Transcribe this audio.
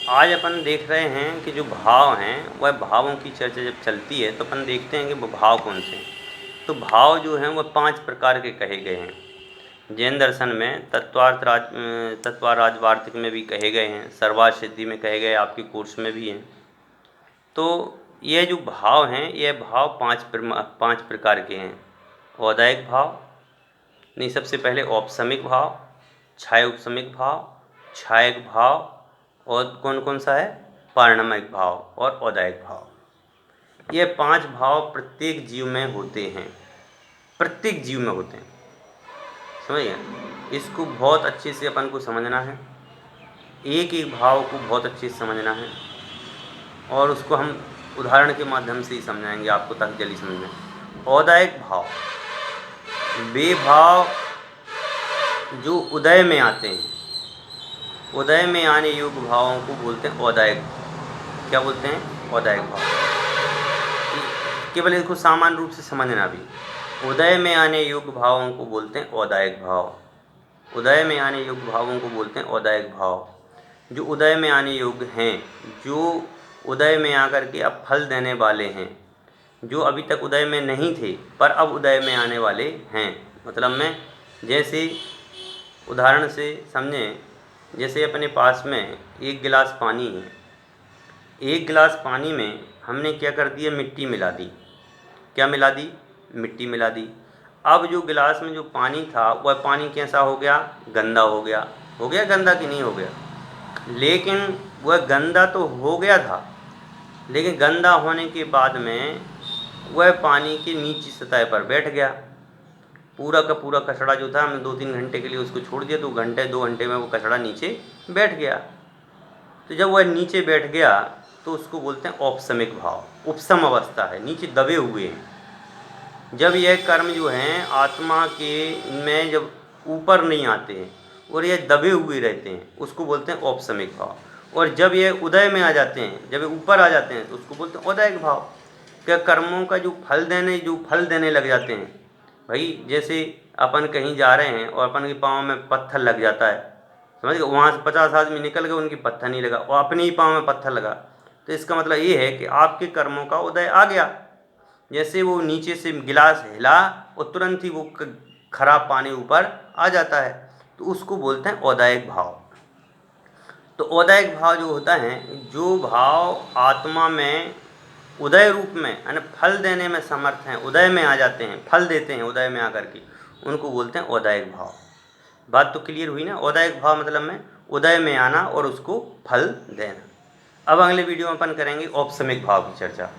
आज अपन देख रहे हैं कि जो भाव हैं वह भावों की चर्चा जब चलती है तो अपन देखते हैं कि वो भाव कौन से हैं। तो भाव जो हैं वह 5 प्रकार के कहे गए हैं। जैन दर्शन में तत्वाराजवार्तिक में भी कहे गए हैं, सर्वार्थ सिद्धि में कहे गए, आपके कोर्स में भी हैं। तो ये जो भाव हैं ये भाव 5 प्रकार के हैं। औदायिक भाव, नहीं, सबसे पहले औपसमिक भाव, छाया उपसमिक भाव, छायक भाव, और कौन कौन सा है, पारणमिक भाव और औदायिक भाव। ये 5 भाव प्रत्येक जीव में होते हैं, प्रत्येक जीव में होते हैं। समझ गए? इसको बहुत अच्छे से अपन को समझना है, एक एक भाव को बहुत अच्छे से समझना है और उसको हम उदाहरण के माध्यम से ही समझाएंगे, आपको तक जल्दी समझ में। औदायिक भाव वे भाव जो उदय में आते हैं, उदय में आने योग्य भावों को बोलते हैं औदायिक। क्या बोलते हैं? औदायिक भाव। केवल इसको सामान्य रूप से समझना भी, उदय में आने योग्य भावों को बोलते हैं औदायिक भाव। उदय में आने योग्य भावों को बोलते हैं औदायिक भाव। जो उदय में आने योग्य हैं, जो उदय में आकर के अब फल देने वाले हैं, जो अभी तक उदय में नहीं थे पर अब उदय में आने वाले हैं। मतलब में जैसे उदाहरण से समझें, जैसे अपने पास में एक गिलास पानी है, एक गिलास पानी में हमने क्या कर दिया, मिट्टी मिला दी। क्या मिला दी? मिट्टी मिला दी। अब जो गिलास में जो पानी था वह पानी कैसा हो गया? गंदा हो गया। हो गया गंदा कि नहीं हो गया? लेकिन वह गंदा तो हो गया था, लेकिन गंदा होने के बाद में वह पानी की नीची सतह पर बैठ गया। पूरा का पूरा कचड़ा जो था, हमने 2-3 घंटे के लिए उसको छोड़ दिया तो 2 घंटे में वो कचड़ा नीचे बैठ गया। तो जब वह नीचे बैठ गया तो उसको बोलते हैं औपसमिक भाव। उपसम अवस्था है, नीचे दबे हुए हैं। जब यह कर्म जो हैं आत्मा के में जब ऊपर नहीं आते हैं और ये दबे हुए रहते हैं, उसको बोलते हैं औपसमिक भाव। और जब ये उदय में आ जाते हैं, जब ये ऊपर आ जाते हैं तो उसको बोलते हैं औदायिक भाव। क्या कर्मों का जो फल देने लग जाते हैं। भाई जैसे अपन कहीं जा रहे हैं और अपन के पाँव में पत्थर लग जाता है, समझ गए? वहाँ से 50 आदमी निकल गए, उनकी पत्थर नहीं लगा और अपने ही पाँव में पत्थर लगा, तो इसका मतलब ये है कि आपके कर्मों का उदय आ गया। जैसे वो नीचे से गिलास हिला और तुरंत ही वो खराब पानी ऊपर आ जाता है, तो उसको बोलते हैं औदायिक भाव। तो औदायिक भाव जो होता है, जो भाव आत्मा में उदय रूप में यानी फल देने में समर्थ हैं, उदय में आ जाते हैं, फल देते हैं उदय में आकर के, उनको बोलते हैं औदायिक भाव। बात तो क्लियर हुई ना? औदायिक भाव मतलब में उदय में आना और उसको फल देना। अब अगले वीडियो में अपन करेंगे औपसमिक भाव की चर्चा।